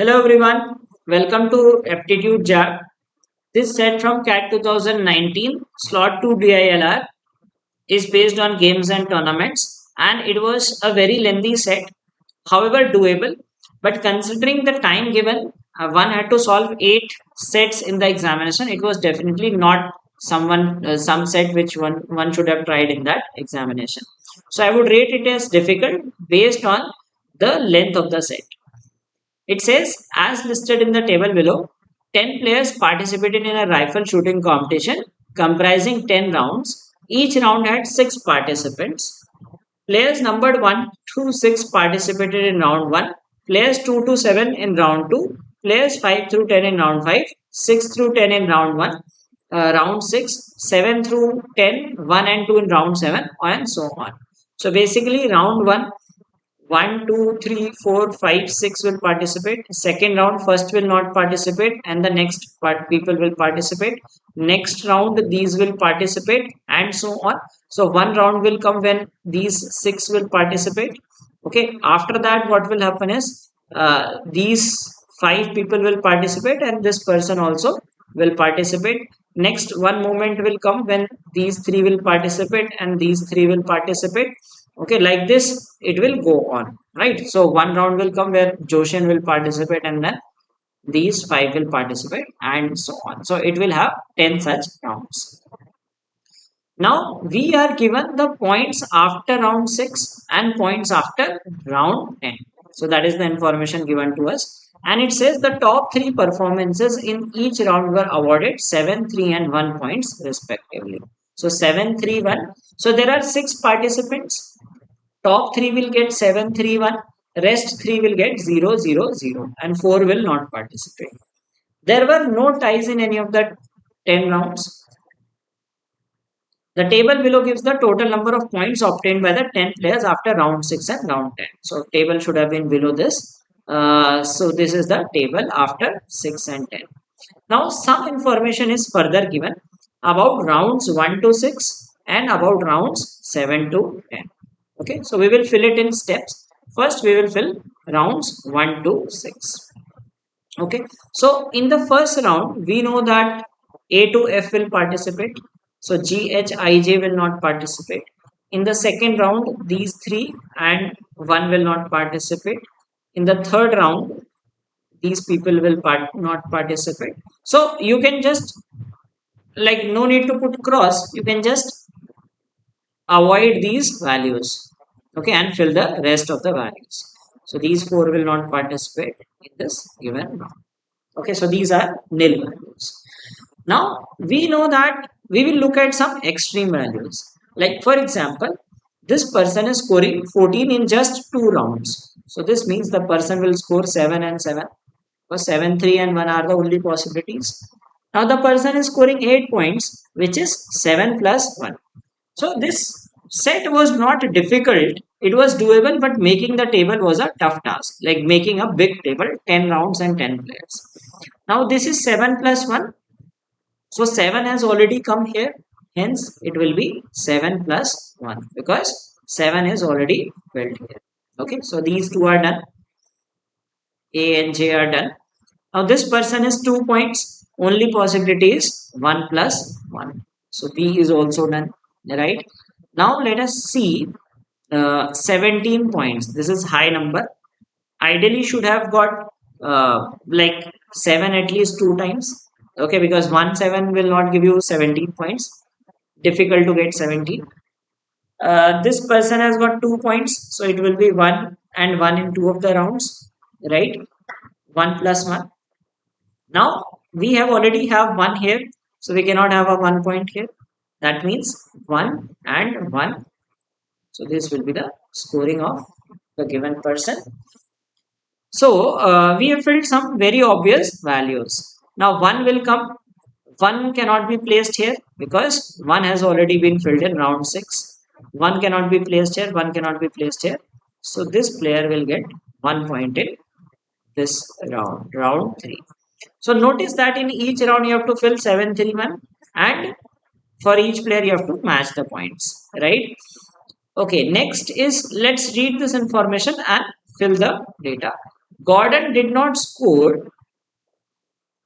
Hello everyone, welcome to Aptitude Jab. This set from CAT 2019 slot 2 DILR is based on games and tournaments, and it was a very lengthy set, however doable. But considering the time given, one had to solve 8 sets in the examination. It was definitely not some set which one should have tried in that examination. So I would rate it as difficult based on the length of the set. It says, as listed in the table below, 10 players participated in a rifle shooting competition comprising 10 rounds. Each round had 6 participants. Players numbered 1 to 6 participated in round 1, players 2 to 7 in round 2, players 5 through 10 in round 5, 6 through 10 in round 1, round 6, 7 through 10, 1 and 2 in round 7, and so on. So basically, round 1 one, 2, 3, 4, 5, 6 will participate. Second round, first will not participate, and the next people will participate. Next round, these will participate, and so on. So one round will come when these 6 will participate. Okay. After that, what will happen is these 5 people will participate, and this person also will participate. Next, one moment will come when these 3 will participate, and these 3 will participate. Okay, like this it will go on, right? So one round will come where Joshin will participate, and then these 5 will participate, and so on. So it will have 10 such rounds. Now we are given the points after round 6 and points after round 10. So that is the information given to us. And it says the top 3 performances in each round were awarded 7, 3 and 1 points respectively. So 7, 3, 1. So there are 6 participants. Top 3 will get 7, 3, 1. Rest 3 will get 0, 0, 0. And 4 will not participate. There were no ties in any of the 10 rounds. The table below gives the total number of points obtained by the 10 players after round 6 and round 10. So table should have been below this. So this is the table after 6 and 10. Now some information is further given about rounds 1 to 6 and about rounds 7 to 10. Okay, so we will fill it in steps. First we will fill rounds 1 to 6. Okay, so in the first round we know that A to F will participate. So G, H, I, J will not participate. In the second round, these 3 and 1 will not participate. In the third round, these people will not participate. So you can just, like, no need to put cross, you can just avoid these values, okay, and fill the rest of the values. So these 4 will not participate in this given round. Okay, so these are nil values. Now we know that we will look at some extreme values. Like for example, this person is scoring 14 in just 2 rounds. So this means the person will score 7 and 7. So 7, 3 and 1 are the only possibilities. Now the person is scoring 8 points, which is 7 plus 1. So this set was not difficult. It was doable, but making the table was a tough task. Like making a big table, 10 rounds and 10 players. Now this is 7 plus 1. So 7 has already come here. Hence it will be 7 plus 1 because 7 is already built here. Okay, so these two are done. A and J are done. Now this person is 2 points. Only possibility is 1 plus 1. So B is also done. Right. Now let us see 17 points. This is high number. Ideally should have got like 7 at least 2 times. Okay, because 1 7 will not give you 17 points. Difficult to get 17. This person has got 2 points, so it will be 1 and 1 in 2 of the rounds, right? 1 plus 1. Now we have already have 1 here, so we cannot have a 1 point here. That means 1 and 1. So this will be the scoring of the given person. So we have filled some very obvious values. Now 1 will come. 1 cannot be placed here because 1 has already been filled in round 6. 1 cannot be placed here. 1 cannot be placed here. So this player will get 1 point in this round, round 3. So notice that in each round you have to fill 7, 3, 1, and for each player you have to match the points, right? Okay, next is let's read this information and fill the data. Gordon did not score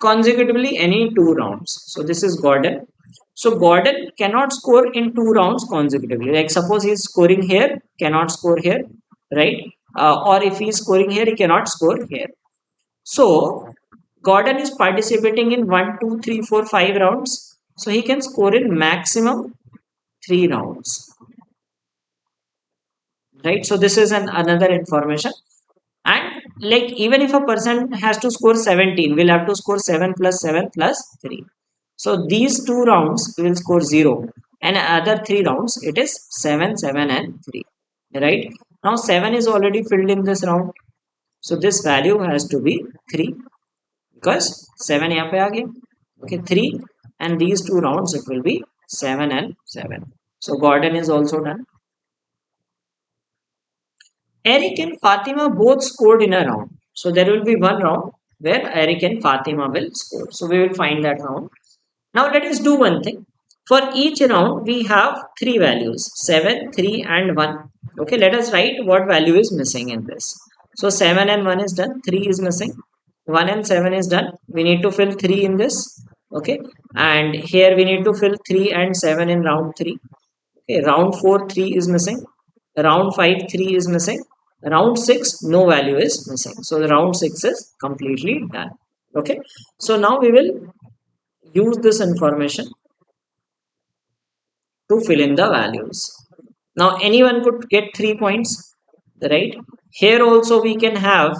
consecutively any 2 rounds. So this is Gordon. So Gordon cannot score in 2 rounds consecutively. Like suppose he is scoring here, cannot score here, right? Or if he is scoring here, he cannot score here. So Gordon is participating in 1, 2, 3, 4, 5 rounds. So he can score in maximum 3 rounds, right? So this is another information. And like even if a person has to score 17, we'll have to score 7 plus 7 plus 3. So these 2 rounds we will score 0, and other 3 rounds it is 7, 7 and 3. Right? Now 7 is already filled in this round. So this value has to be 3 because 7 यहाँ पे आ गया. Okay, 3, and these 2 rounds it will be 7 and 7. So Gordon is also done. Eric and Fatima both scored in a round. So there will be one round where Eric and Fatima will score. So we will find that round. Now let us do one thing. For each round we have 3 values, 7, 3 and 1. Okay, let us write what value is missing in this. So 7 and 1 is done, 3 is missing. 1 and 7 is done. We need to fill 3 in this. Okay, and here we need to fill 3 and 7 in round 3. Okay, round 4, 3 is missing. Round 5, 3 is missing. Round 6, no value is missing. So the round 6 is completely done. Okay, so now we will use this information to fill in the values. Now anyone could get 3 points, right? Here also we can have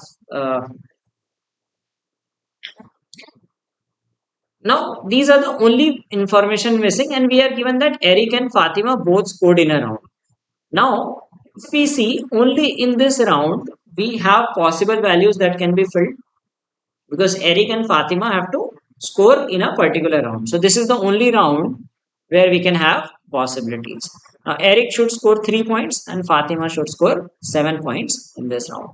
now these are the only information missing, and we are given that Eric and Fatima both scored in a round. Now, if we see only in this round, we have possible values that can be filled because Eric and Fatima have to score in a particular round. So, this is the only round where we can have possibilities. Now, Eric should score 3 points and Fatima should score 7 points in this round.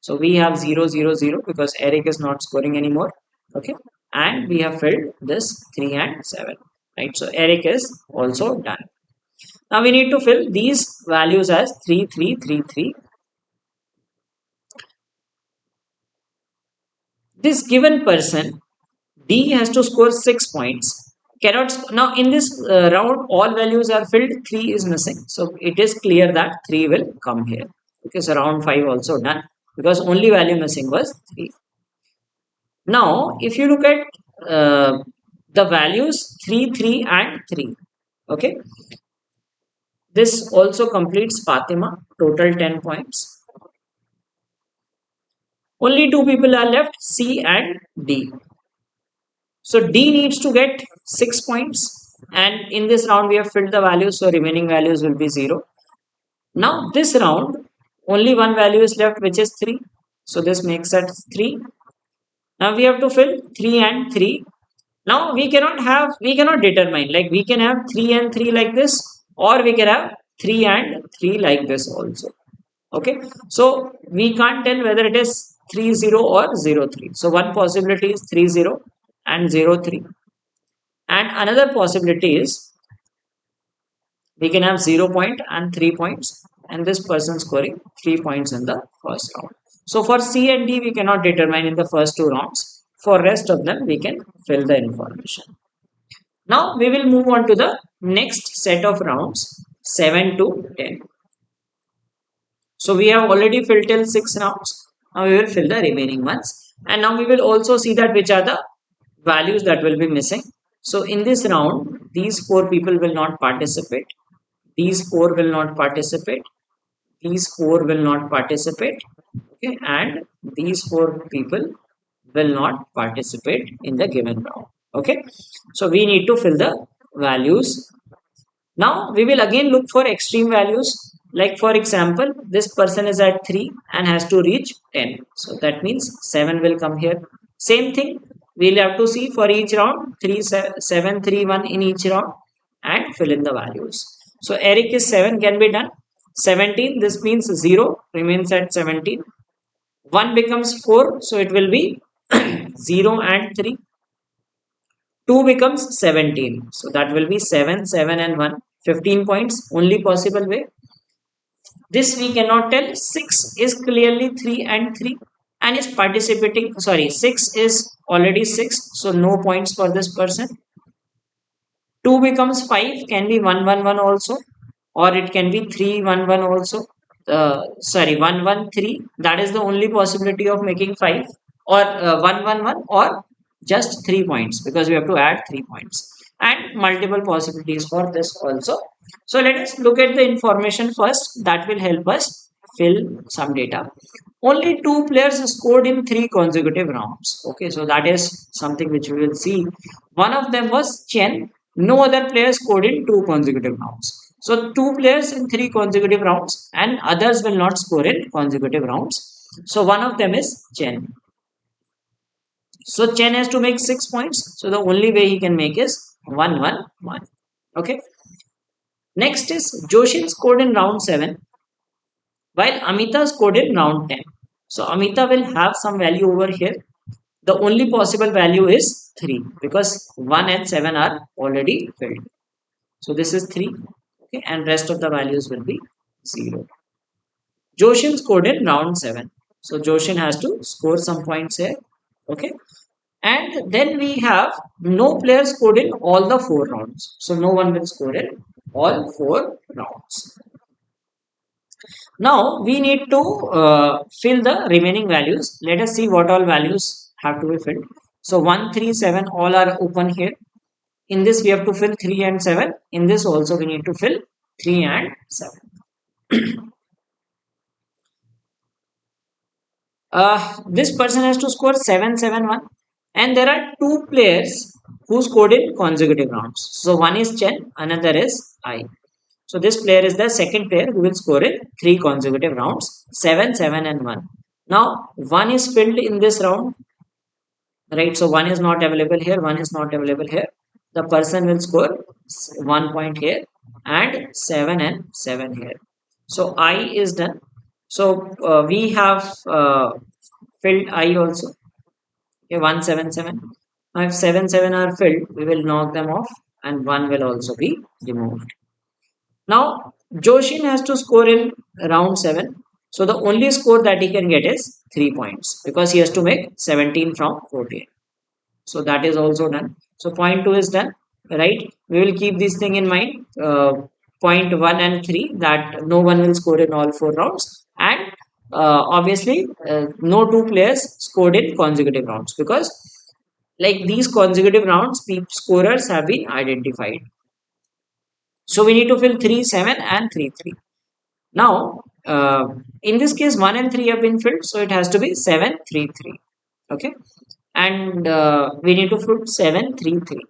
So, we have 0, 0, 0 because Eric is not scoring anymore. Okay. And we have filled this 3 and 7. Right. So, Eric is also done. Now we need to fill these values as 3, 3, 3, 3. This given person, D has to score 6 points. Cannot now in this round all values are filled. 3 is missing, so it is clear that 3 will come here. Okay, so round 5 also done because only value missing was 3. Now if you look at the values 3, 3 and 3. Okay, this also completes Fatima, total 10 points. Only 2 people are left, C and D. So D needs to get 6 points, and in this round we have filled the values, so remaining values will be 0. Now this round only one value is left, which is 3. So this makes it 3. Now we have to fill 3 and 3. Now we cannot determine, like we can have 3 and 3 like this, or we can have 3 and 3 like this also. Okay, so we can't tell whether it is 3 0 or 0 3. So one possibility is 3 0 and 0 3, and another possibility is we can have 0 point and 3 points, and this person scoring 3 points in the first round. So for C and D we cannot determine in the first 2 rounds. For rest of them we can fill the information. Now we will move on to the next set of rounds, 7 to 10. So we have already filled till 6 rounds. Now we will fill the remaining ones. And now we will also see that which are the values that will be missing. So in this round, these 4 people will not participate. These 4 will not participate. These 4 will not participate. Okay, and these 4 people will not participate in the given round. Okay, so we need to fill the values. Now we will again look for extreme values. Like for example, this person is at 3 and has to reach 10. So that means 7 will come here. Same thing, we'll have to see for each round 3, 7, 3, 1 in each round and fill in the values. So Eric is 7 can be done. 17, this means 0 remains at 17. 1 becomes 4, so it will be 0 and 3. 2 becomes 17. So that will be 7, 7 and 1. 15 points, only possible way. This we cannot tell. 6 is clearly 3 and 3. and is participating, sorry, 6 is already 6, so no points for this person. 2 becomes 5, can be 111 also, or it can be 311 also. Sorry, 113. That is the only possibility of making 5, or 111, or just 3 points, because we have to add 3 points. And multiple possibilities for this also. So let us look at the information first that will help us fill some data. Only two players scored in three consecutive rounds. Okay, so that is something which we will see. One of them was Chen. No other player scored in two consecutive rounds. So two players in three consecutive rounds, and others will not score in consecutive rounds. So one of them is Chen. So Chen has to make 6 points. So the only way he can make is 111. Okay. Next is Joshin scored in round 7, while Amita scored in round 10. So Amita will have some value over here. The only possible value is 3, because 1 and 7 are already filled. So this is 3. Okay, and rest of the values will be 0. Joshin scored in round 7. So Joshin has to score some points here. Okay. And then we have no player scored in all the 4 rounds. So no one will score in all 4 rounds. Now we need to fill the remaining values. Let us see what all values have to be filled. So 1, 3, 7 all are open here. In this we have to fill 3 and 7. In this also we need to fill 3 and 7. This person has to score 771, and there are two players who scored in consecutive rounds. So one is Chen, another is I. So this player is the second player who will score in three consecutive rounds, 7, 7 and 1. Now 1 is filled in this round, right? So 1 is not available here, 1 is not available here. The person will score 1 point here and 7 and 7 here. So I is done. So we have filled I also. Okay, 177. Now if 7, 7 are filled, we will knock them off, and 1 will also be removed. Now, Joshin has to score in round 7. So, the only score that he can get is 3 points, because he has to make 17 from 14. So, that is also done. So, point 2 is done, right? We will keep this thing in mind. Point 1 and 3, that no one will score in all 4 rounds. And obviously, no two players scored in consecutive rounds, because like these consecutive rounds, scorers have been identified. So we need to fill 3, 7 and 3, 3. Now, in this case, 1 and 3 have been filled. So it has to be 7, 3, 3. Okay. And we need to fill 7, 3, 3.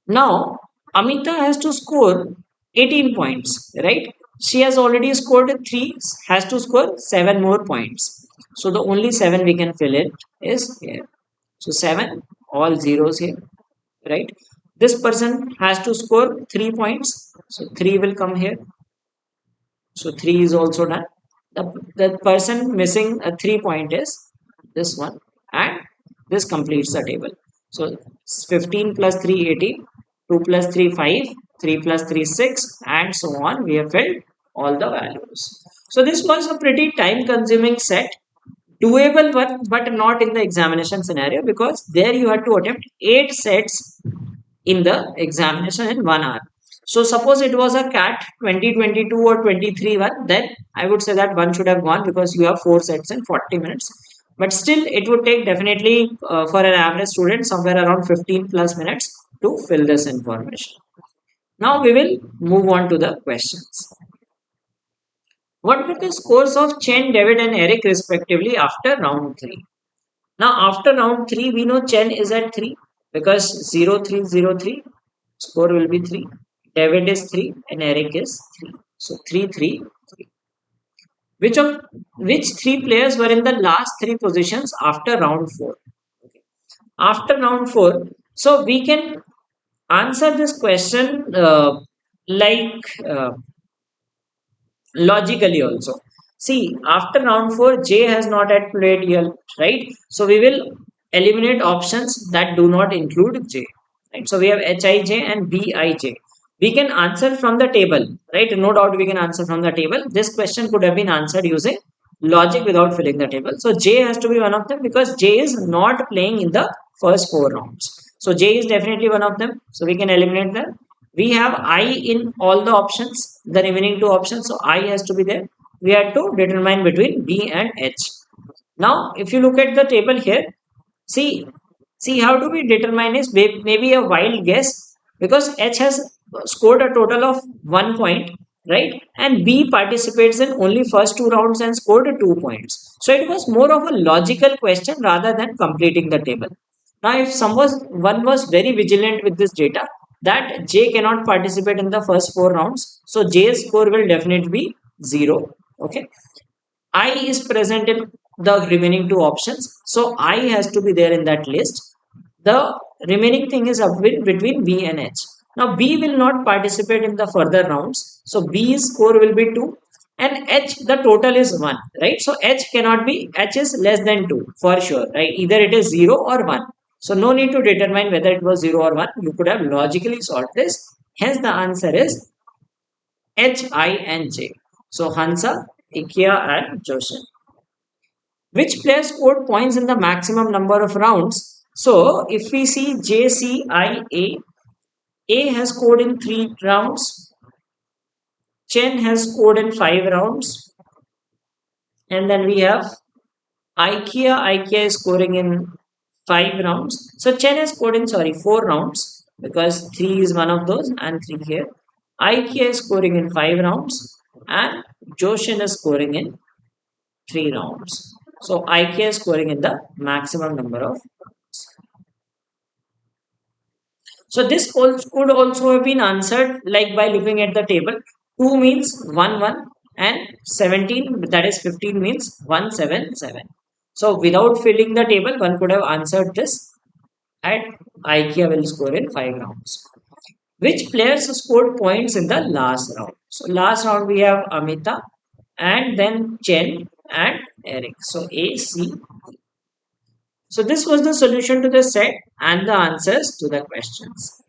Now, Amita has to score 18 points, right? She has already scored 3, has to score 7 more points. So the only 7 we can fill in is here. So 7, all zeros here, right? This person has to score 3 points. So 3 will come here. So 3 is also done. The person missing a 3 point is this one, and this completes the table. So 15 plus 3, 18, 2 plus 3, 5, 3 plus 3, 6, and so on. We have filled all the values. So this was a pretty time consuming set, doable but not in the examination scenario, because there you had to attempt 8 sets in the examination in 1 hour. So suppose it was a CAT 2022 or 23 one, then I would say that one should have gone, because you have 4 sets in 40 minutes. But still, it would take definitely for an average student somewhere around 15 plus minutes to fill this information. Now we will move on to the questions. What were the scores of Chen, David, and Eric respectively after round 3? Now, after round 3, we know Chen is at 3, because 0, 3, 0, 3 score will be 3. David is 3 and Eric is 3. So 3, 3, 3. Which three players were in the last three positions after round 4? Okay. After round 4, so we can answer this question like logically also. See, after round 4, J has not yet played yet, right? So we will eliminate options that do not include J. Right? So we have Hij and Bij. We can answer from the table, right? No doubt we can answer from the table. This question could have been answered using logic without filling the table. So J has to be one of them because J is not playing in the first four rounds. So J is definitely one of them. So we can eliminate that. We have I in all the options, the remaining two options. So I has to be there. We have to determine between B and H. Now, if you look at the table here, see, see how do we determine is maybe a wild guess because H has scored a total of 1 point, right? And B participates in only first two rounds and scored 2 points. So it was more of a logical question rather than completing the table. Now, if one was very vigilant with this data that J cannot participate in the first four rounds, so J's score will definitely be zero. Okay, I is present in the remaining two options. So I has to be there in that list. The remaining thing is up between B and H. Now B will not participate in the further rounds. So B's score will be 2 and H the total is 1, right? So H cannot be, H is less than 2 for sure, right? Either it is 0 or 1. So no need to determine whether it was 0 or 1. You could have logically solved this. Hence the answer is H, I and J. So Hansa, Ikea and Joshin. Which player scored points in the maximum number of rounds? So if we see JCIA, A has scored in 3 rounds, Chen has scored in 5 rounds, and then we have IKEA is scoring in 5 rounds. So Chen has scored in 4 rounds because 3 is one of those and 3 here. IKEA is scoring in 5 rounds and Joshin is scoring in 3 rounds. So IKEA is scoring in the maximum number of. So this could also have been answered like by looking at the table. 2 means 1 1 and 17 that is 15 means 177. So without filling the table one could have answered this at IKEA will score in 5 rounds. Which players scored points in the last round? So last round we have Amita and then Chen and Eric. So A, C. So this was the solution to the set and the answers to the questions.